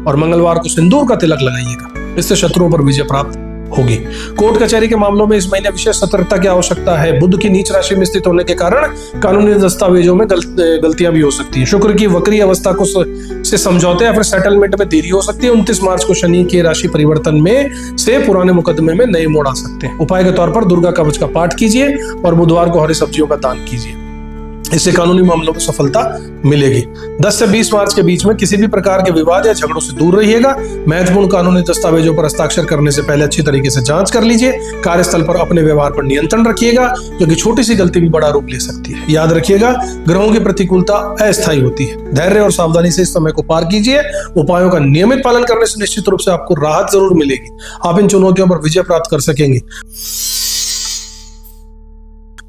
और मंगलवार को सिंदूर का तिलक लगाइएगा, इससे शत्रुओं पर विजय प्राप्त होगी। कोर्ट कचहरी के मामलों में इस महीने विशेष सतर्कता की आवश्यकता है। बुध की नीच राशि में स्थित होने के कारण कानूनी दस्तावेजों में गलतियां भी हो सकती हैं। शुक्र की वक्री अवस्था को से समझौते या फिर सेटलमेंट में देरी हो सकती है। 29 मार्च को शनि के राशि परिवर्तन में से पुराने मुकदमे में नए मोड़ आ सकते हैं। उपाय के तौर पर दुर्गा कवच का पाठ कीजिए और बुधवार को हरी सब्जियों का दान कीजिए, इससे कानूनी मामलों में सफलता मिलेगी। 10 से 20 मार्च के बीच में किसी भी प्रकार के विवाद या झगड़ों से दूर रहिएगा। महत्वपूर्ण कानूनी दस्तावेजों पर हस्ताक्षर करने से पहले अच्छी तरीके से जांच कर लीजिए। कार्यस्थल पर अपने व्यवहार पर नियंत्रण रखिएगा, क्योंकि छोटी सी गलती भी बड़ा रूप ले सकती है। याद रखिएगा, ग्रहों की प्रतिकूलता अस्थायी होती है। धैर्य और सावधानी से इस समय को पार कीजिए। उपायों का नियमित पालन करने से निश्चित रूप से आपको राहत जरूर मिलेगी। आप इन चुनौतियों पर विजय प्राप्त कर सकेंगे।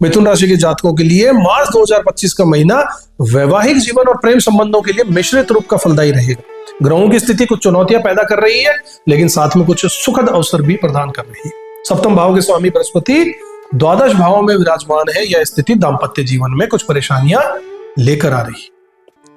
मिथुन राशि के जातकों के लिए मार्च 2025 का महीना वैवाहिक जीवन और प्रेम संबंधों के लिए मिश्रित रूप का फलदायी रहेगा। ग्रहों की स्थिति कुछ चुनौतियां पैदा कर रही है, लेकिन साथ में कुछ सुखद अवसर भी प्रदान कर रही है। सप्तम भाव के स्वामी बृहस्पति द्वादश भाव में विराजमान है। यह स्थिति दाम्पत्य जीवन में कुछ परेशानियां लेकर आ रही है।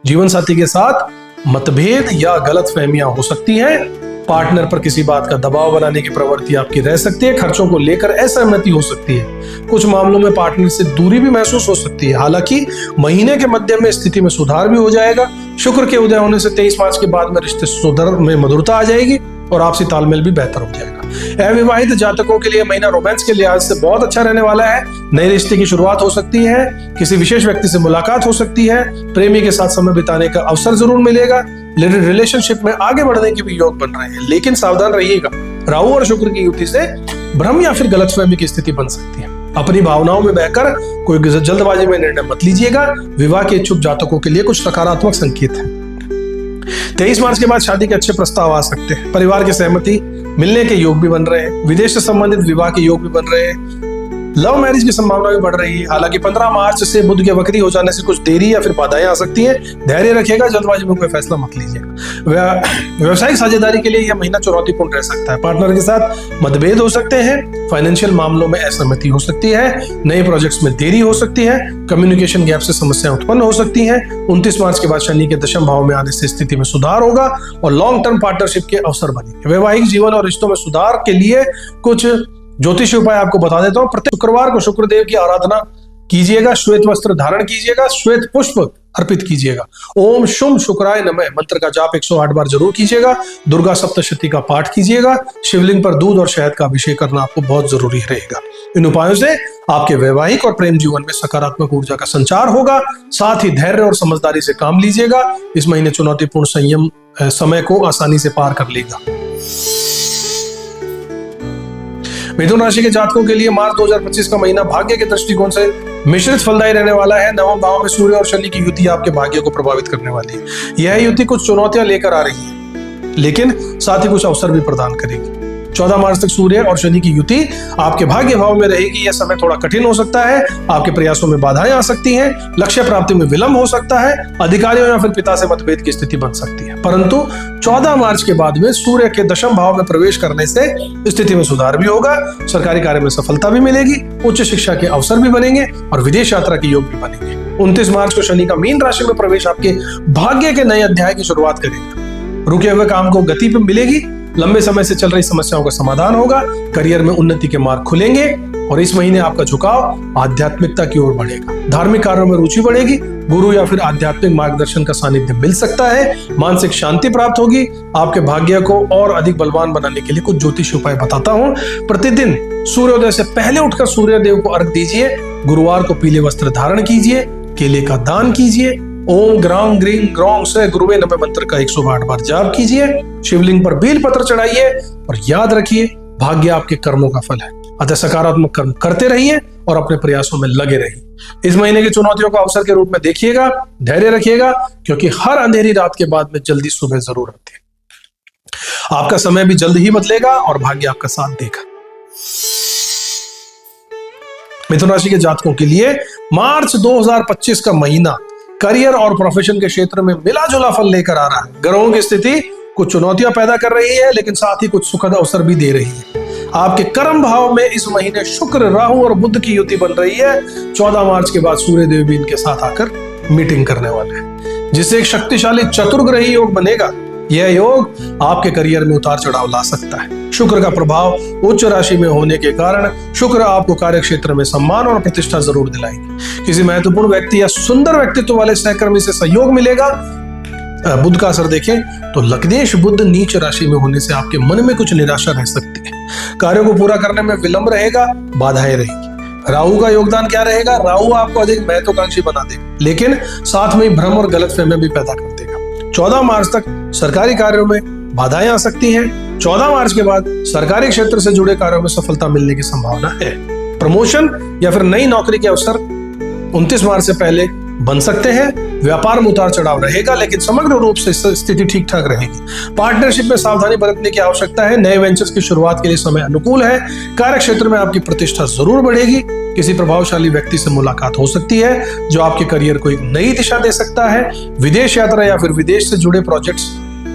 जीवन साथी के साथ मतभेद या गलतफहमियां हो सकती हैं। पार्टनर पर किसी बात का दबाव बनाने की प्रवृत्ति आपकी रह सकती है। खर्चों को लेकर असहमति हो सकती है। कुछ मामलों में पार्टनर से दूरी भी महसूस हो सकती है। हालांकि महीने के मध्य में स्थिति में सुधार भी हो जाएगा। शुक्र के उदय होने से 23 मार्च के बाद में रिश्ते सुधर में मधुरता आ जाएगी और आपसी तालमेल भी बेहतर हो जाएगा। अविवाहित जातकों के लिए महीना रोमांस के लिहाज से बहुत अच्छा रहने वाला है। नए रिश्ते की शुरुआत हो सकती है। किसी विशेष व्यक्ति से मुलाकात हो सकती है। प्रेमी के साथ समय बिताने का अवसर जरूर मिलेगा। रिलेशनशिप में आगे बढ़ने के भी योग बन रहे हैं, लेकिन सावधान रहिएगा। राहु और शुक्र की युति से भ्रम या फिर गलतफहमी की स्थिति बन सकती है। अपनी भावनाओं में बहकर कोई जल्दबाजी में निर्णय मत लीजिएगा। विवाह के इच्छुक जातकों के लिए कुछ सकारात्मक संकेत है। 23 मार्च के बाद शादी के अच्छे प्रस्ताव आ सकते हैं। परिवार की सहमति मिलने के योग भी बन रहे हैं। विदेश से संबंधित विवाह के योग भी बन रहे हैं। लव मैरिज की संभावना भी बढ़ रही है। हालांकि 15 मार्च से बुध के वक्री हो जाने से कुछ देरी या फिर बाधाएं आ सकती हैं। धैर्य रखिएगा, जल्दबाजी में कोई फैसला मत लीजिएगा। व्यवसायिक साझेदारी के लिए यह महीना चुनौतीपूर्ण रह सकता है। पार्टनर के साथ मतभेद हो सकते हैं। फाइनेंशियल मामलों में असहमति हो सकती है। नए प्रोजेक्ट्स में देरी हो सकती है। कम्युनिकेशन गैप से समस्याएं उत्पन्न हो सकती हैं। 29 मार्च के बाद शनि के दशम भाव में आने से स्थिति में सुधार होगा और लॉन्ग टर्म पार्टनरशिप के अवसर बनेंगे। वैवाहिक जीवन और रिश्तों में सुधार के लिए कुछ ज्योतिषी उपाय आपको बता देता हूं। प्रत्येक शुक्रवार को शुक्रदेव की आराधना कीजिएगा। श्वेत वस्त्र धारण कीजिएगा। श्वेत पुष्प अर्पित कीजिएगा। ओम शुम शुक्राय नमः मंत्र का जाप 108 बार जरूर कीजिएगा। दुर्गा सप्तशती का पाठ कीजिएगा। शिवलिंग पर दूध और शहद का अभिषेक करना आपको बहुत जरूरी रहेगा। इन उपायों से आपके वैवाहिक और प्रेम जीवन में सकारात्मक ऊर्जा का संचार होगा। साथ ही धैर्य और समझदारी से काम लीजिएगा। इस महीने चुनौतीपूर्ण संयम समय को आसानी से पार कर लेगा। मिथुन राशि के जातकों के लिए मार्च 2025 का महीना भाग्य के दृष्टिकोण से मिश्रित फलदायी रहने वाला है। नवम भाव में सूर्य और शनि की युति आपके भाग्य को प्रभावित करने वाली है। यह युति कुछ चुनौतियां लेकर आ रही है, लेकिन साथ ही कुछ अवसर भी प्रदान करेगी। 14 मार्च तक सूर्य और शनि की युति आपके भाग्य भाव में रहेगी। यह समय थोड़ा कठिन हो सकता है। आपके प्रयासों में बाधाएं आ सकती हैं। लक्ष्य प्राप्ति में विलंब हो सकता है। अधिकारियों या फिर पिता से मतभेद की स्थिति बन सकती है, परंतु 14 मार्च के बाद में सूर्य के दशम भाव में प्रवेश करने से स्थिति में सुधार भी होगा। सरकारी कार्य में सफलता भी मिलेगी। उच्च शिक्षा के अवसर भी बनेंगे और विदेश यात्रा के योग भी बनेंगे। 29 मार्च को शनि का मीन राशि में प्रवेश आपके भाग्य के नए अध्याय की शुरुआत करेगा। रुके हुए काम को गति पे मिलेगी। लंबे समय से चल रही समस्याओं का समाधान होगा। करियर में उन्नति के मार्ग खुलेंगे और इस महीने आपका झुकाव आध्यात्मिकता की ओर बढ़ेगा। धार्मिक कार्यों में रुचि बढ़ेगी। गुरु या फिर आध्यात्मिक मार्गदर्शन का सानिध्य मिल सकता है। मानसिक शांति प्राप्त होगी। आपके भाग्य को और अधिक बलवान बनाने के लिए कुछ ज्योतिष उपाय बताता हूँ। प्रतिदिन सूर्योदय से पहले उठकर सूर्य देव को अर्घ दीजिए। गुरुवार को पीले वस्त्र धारण कीजिए। केले का दान कीजिए। ओम ग्राम ग्रीम ग्रौम से गुरुवे नमः मंत्र का 108 बार जाप कीजिए। शिवलिंग पर बेल पत्र चढ़ाइए और याद रखिए, भाग्य आपके कर्मों का फल है। अतः सकारात्मक कर्म करते रहिए और अपने प्रयासों में लगे रहिए। इस महीने की चुनौतियों को अवसर के रूप में देखिएगा, धैर्य रखिएगा, क्योंकि हर अंधेरी रात के बाद में जल्दी सुबह जरूर आती है। आपका समय भी जल्द ही बदलेगा और भाग्य आपका साथ देगा। मिथुन राशि के जातकों के लिए मार्च 2025 का महीना करियर और प्रोफेशन के क्षेत्र में मिला जुला फल लेकर आ रहा है। ग्रहों की स्थिति कुछ चुनौतियां पैदा कर रही है, लेकिन साथ ही कुछ सुखद अवसर भी दे रही है। आपके कर्म भाव में इस महीने शुक्र, राहु और बुध की युति बन रही है। 14 मार्च के बाद सूर्य देव भी इनके साथ आकर मीटिंग करने वाले हैं, जिससे एक शक्तिशाली चतुर्ग्रही योग बनेगा। यह योग आपके करियर में उतार चढ़ाव ला सकता है। शुक्र का प्रभाव उच्च राशि में होने के कारण शुक्र आपको कार्य क्षेत्र में सम्मान और प्रतिष्ठा जरूर दिलाएंगे। किसी महत्वपूर्ण व्यक्ति या सुंदर व्यक्तित्व वाले सहकर्मी से सहयोग मिलेगा। बुध का असर देखें तो लग्नेश बुध नीच राशि में होने से आपके मन में कुछ निराशा रह सकती है। कार्यों को पूरा करने में विलंब रहेगा, बाधाएं रहेगी। राहु का योगदान क्या रहेगा? राहु आपको अधिक महत्वाकांक्षी बना देगा, लेकिन साथ में भ्रम और गलतफहमियां भी पैदा कर देगा। 14 मार्च तक सरकारी कार्यों में बाधाएं आ सकती हैं। 14 मार्च के बाद सरकारी क्षेत्र से जुड़े कार्यों में सफलता मिलने की संभावना है। प्रमोशन या फिर नई नौकरी के अवसर 29 मार्च से पहले बन सकते हैं। व्यापार में उतार चढ़ाव रहेगा, लेकिन समग्र रूप से स्थिति ठीक ठाक रहेगी। पार्टनरशिप में सावधानी बरतने की आवश्यकता है। नए वेंचर्स की शुरुआत के लिए समय अनुकूल है। कार्य क्षेत्र में आपकी प्रतिष्ठा जरूर बढ़ेगी। किसी प्रभावशाली व्यक्ति से मुलाकात हो सकती है, जो आपके करियर को एक नई दिशा दे सकता है। विदेश यात्रा या फिर विदेश से जुड़े प्रोजेक्ट्स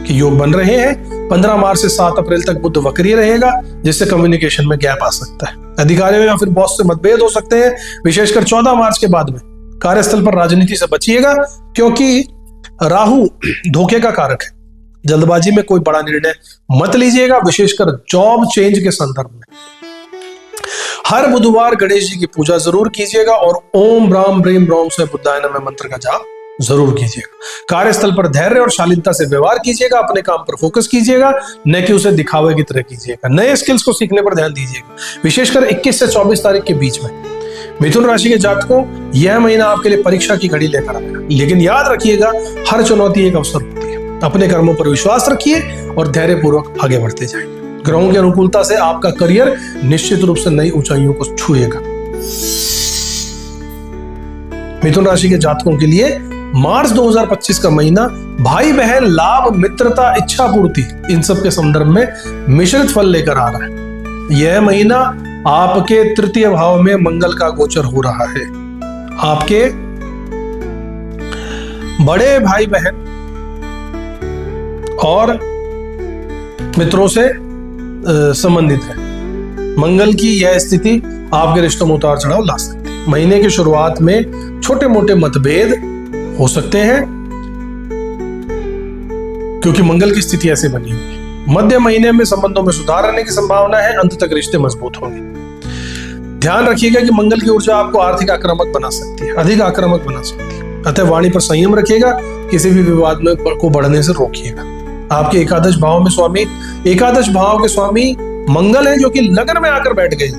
के योग बन रहे हैं। 15 मार्च से 7 अप्रैल तक बुध वक्रीय रहेगा, जिससे कम्युनिकेशन में गैप आ सकता है। अधिकारियों या फिर बॉस से मतभेद हो सकते हैं। विशेषकर 14 मार्च के बाद में कार्यस्थल पर राजनीति से बचिएगा, क्योंकि राहु धोखे का कारक है। जल्दबाजी में कोई बड़ा निर्णय मत लीजिएगा, विशेषकर जॉब चेंज के संदर्भ में। हर बुधवार गणेश जी की पूजा जरूर कीजिएगा और ओम ब्राम ब्रीम ब्रोम से बुद्धाय नमः मंत्र का जाप जरूर कीजिएगा। कार्यस्थल पर धैर्य और शालीनता से व्यवहार कीजिएगा। अपने काम पर फोकस कीजिएगा, न कि उसे दिखावे की तरह कीजिएगा। नए स्किल्स को सीखने पर ध्यान दीजिएगा, विशेषकर 21 से 24 तारीख के बीच में। मिथुन राशि के जातकों, यह महीना आपके लिए परीक्षा की घड़ी लेकर आएगा, लेकिन याद रखिएगा, हर चुनौती एक अवसर होती है। अपने कर्मों पर विश्वास रखिए और धैर्यपूर्वक आगे बढ़ते जाइए। ग्रहों की अनुकूलता से आपका करियर निश्चित रूप से नई ऊंचाइयों को छुएगा। मिथुन राशि के जातकों के लिए मार्च 2025 का महीना भाई बहन, लाभ, मित्रता, इच्छा पूर्ति, इन सब के संदर्भ में मिश्रित फल लेकर आ रहा है। यह महीना आपके तृतीय भाव में मंगल का गोचर हो रहा है। आपके बड़े भाई बहन और मित्रों से संबंधित है। मंगल की यह स्थिति आपके रिश्तों में उतार चढ़ाव ला सकती है। महीने की शुरुआत में छोटे मोटे मतभेद हो सकते हैं, क्योंकि मंगल की स्थिति ऐसे बनी हुई है। मध्य महीने में संबंधों में सुधार आने की संभावना है। अंत तक रिश्ते मजबूत होंगे। ध्यान रखिएगा कि मंगल की ऊर्जा आपको आर्थिक आक्रामक बना सकती है, अधिक आक्रामक बना सकती है। अतः वाणी पर संयम रखिएगा, किसी भी विवाद में को बढ़ने से रोकिएगा। आपके एकादश भाव के स्वामी मंगल है, जो कि लग्न में आकर बैठ गए,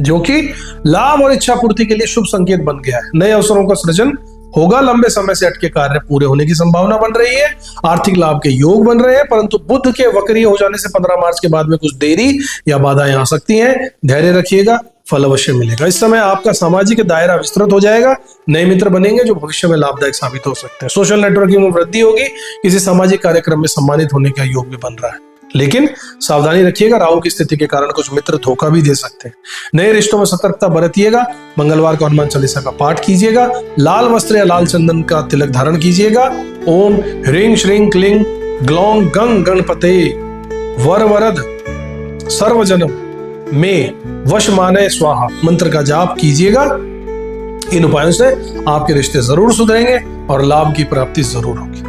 जो कि लाभ और इच्छा पूर्ति के लिए शुभ संकेत बन गया है। नए अवसरों का सृजन होगा। लंबे समय से अटके कार्य पूरे होने की संभावना बन रही है। आर्थिक लाभ के योग बन रहे हैं, परंतु बुध के वक्रीय हो जाने से 15 मार्च के बाद में कुछ देरी या बाधाएं आ सकती हैं। धैर्य रखिएगा, फल अवश्य मिलेगा। इस समय आपका सामाजिक दायरा विस्तृत हो जाएगा। नए मित्र बनेंगे, जो भविष्य में लाभदायक साबित हो सकते हैं। सोशल नेटवर्किंग में वृद्धि होगी। किसी सामाजिक कार्यक्रम में सम्मानित होने का योग भी बन रहा है, लेकिन सावधानी रखिएगा, राहु की स्थिति के कारण कुछ मित्र धोखा भी दे सकते हैं। नए रिश्तों में सतर्कता बरतिएगा। मंगलवार को हनुमान चालीसा का पाठ कीजिएगा। लाल वस्त्र या लाल चंदन का तिलक धारण कीजिएगा। ओम ह्रीं श्रीं क्लीं ग्लौं गं गणपते वरवरद सर्वजनम में वश माने स्वाहा मंत्र का जाप कीजिएगा। इन उपायों से आपके रिश्ते जरूर सुधरेंगे और लाभ की प्राप्ति जरूर होगी।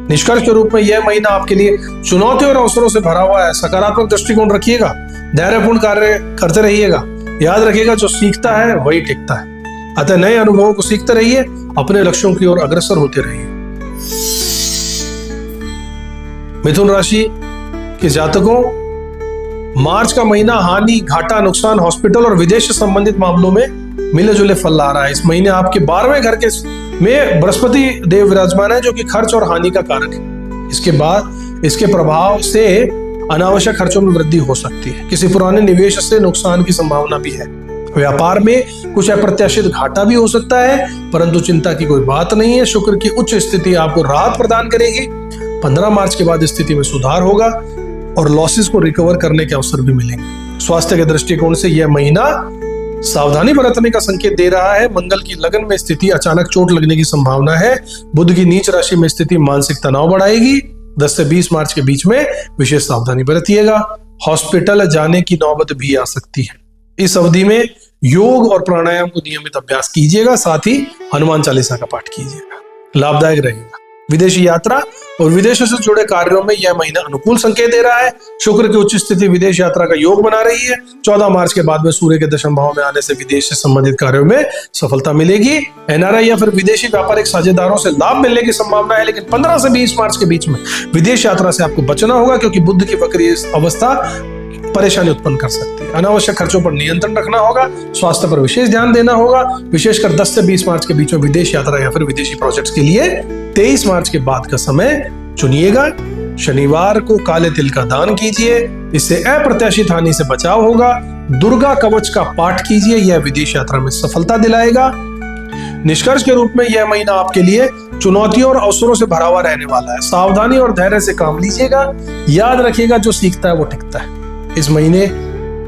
निष्कर्ष के रूप में यह महीना आपके लिए चुनौतियों और अवसरों से भरा हुआ है। सकारात्मक दृष्टिकोण रखिएगा, धैर्यपूर्ण कार्य करते रहिएगा। याद रखिएगा, जो सीखता है वही टिकता है। अतः नए अनुभवों को सीखते रहिए, अपने लक्ष्यों की ओर अग्रसर होते रहिए। मिथुन राशि के जातकों, मार्च का महीना हानि, घाटा, नुकसान, हॉस्पिटल और विदेश से संबंधित मामलों में मिले जुले फल ला रहा है। इस महीने आपके 12वें घर के में बृहस्पति देव विराजमान है, जो कि खर्च और हानि का कारक है। इसके बाद इसके प्रभाव से अनावश्यक खर्चों में वृद्धि हो सकती है। किसी पुराने निवेश से नुकसान की संभावना भी है। व्यापार में कुछ अप्रत्याशित घाटा भी हो सकता है, परंतु चिंता की कोई बात नहीं है। शुक्र की उच्च स्थिति आपको राहत प्रदान करेगी। 15 मार्च के बाद स्थिति में सुधार होगा और लॉसेस को रिकवर करने के अवसर भी मिलेंगे। स्वास्थ्य के दृष्टिकोण से यह महीना सावधानी बरतने का संकेत दे रहा है। मंगल की लगन में स्थिति अचानक चोट लगने की संभावना है। बुध की नीच राशि में स्थिति मानसिक तनाव बढ़ाएगी। 10 से 20 मार्च के बीच में विशेष सावधानी बरतिएगा। हॉस्पिटल जाने की नौबत भी आ सकती है। इस अवधि में योग और प्राणायाम को नियमित अभ्यास कीजिएगा, साथ ही हनुमान चालीसा का पाठ कीजिएगा, लाभदायक रहेगा। विदेशी यात्रा और विदेशों से जुड़े कार्यों में यह महीना अनुकूल संकेत दे रहा है। शुक्र की उच्च स्थिति विदेश यात्रा का योग बना रही है। 14 मार्च के बाद में सूर्य के दशम भाव में आने से विदेश से संबंधित कार्यों में सफलता मिलेगी। एनआरआई या फिर विदेशी व्यापारिक साझेदारों से लाभ मिलने की संभावना है, लेकिन 15 से 20 मार्च के बीच में विदेश यात्रा से आपको बचना होगा, क्योंकि बुध की वक्री अवस्था परेशानी उत्पन्न कर सकती है। अनावश्यक खर्चों पर नियंत्रण रखना होगा। स्वास्थ्य पर विशेष ध्यान देना होगा। विशेषकर 10 से 20 मार्च के बीच में विदेश यात्रा या फिर विदेशी प्रोजेक्ट्स के लिए 23 मार्च के बाद का समय चुनिएगा। शनिवार को काले तिल का दान कीजिए, इससे अप्रत्याशित हानि से बचाव होगा। दुर्गा कवच का पाठ कीजिए, यह विदेश यात्रा में सफलता दिलाएगा। निष्कर्ष के रूप में यह महीना आपके लिए चुनौतियों और अवसरों से भरा हुआ रहने वाला है। सावधानी और धैर्य से काम लीजिएगा। याद रखिएगा, जो सीखता है वो टिकता है। इस महीने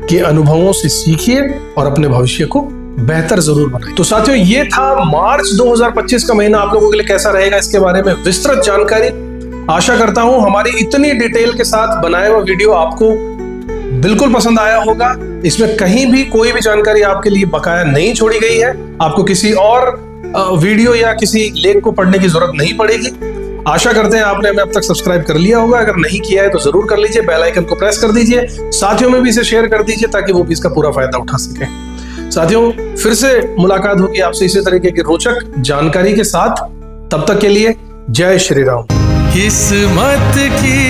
के अनुभवों से सीखिए और अपने भविष्य को बेहतर जरूर बनाइए। तो साथियों, ये था मार्च 2025 का महीना आप लोगों के लिए कैसा रहेगा, इसके बारे में विस्तृत जानकारी। आशा करता हूं हमारी इतनी डिटेल के साथ बनाया हुआ वीडियो आपको बिल्कुल पसंद आया होगा। इसमें कहीं भी कोई भी जानकारी आपके लिए बकाया नहीं छोड़ी गई है। आपको किसी और वीडियो या किसी लेख को पढ़ने की जरूरत नहीं पड़ेगी। आशा करते हैं आपने हमें अब तक सब्सक्राइब कर लिया होगा। अगर नहीं किया है तो जरूर कर लीजिए, बेल आइकन को प्रेस कर दीजिए, साथियों में भी इसे शेयर कर दीजिए ताकि वो भी इसका पूरा फायदा उठा सके। साथियों, फिर से मुलाकात होगी आपसे इसी तरीके की रोचक जानकारी के साथ। तब तक के लिए जय श्री राम। किस्मत की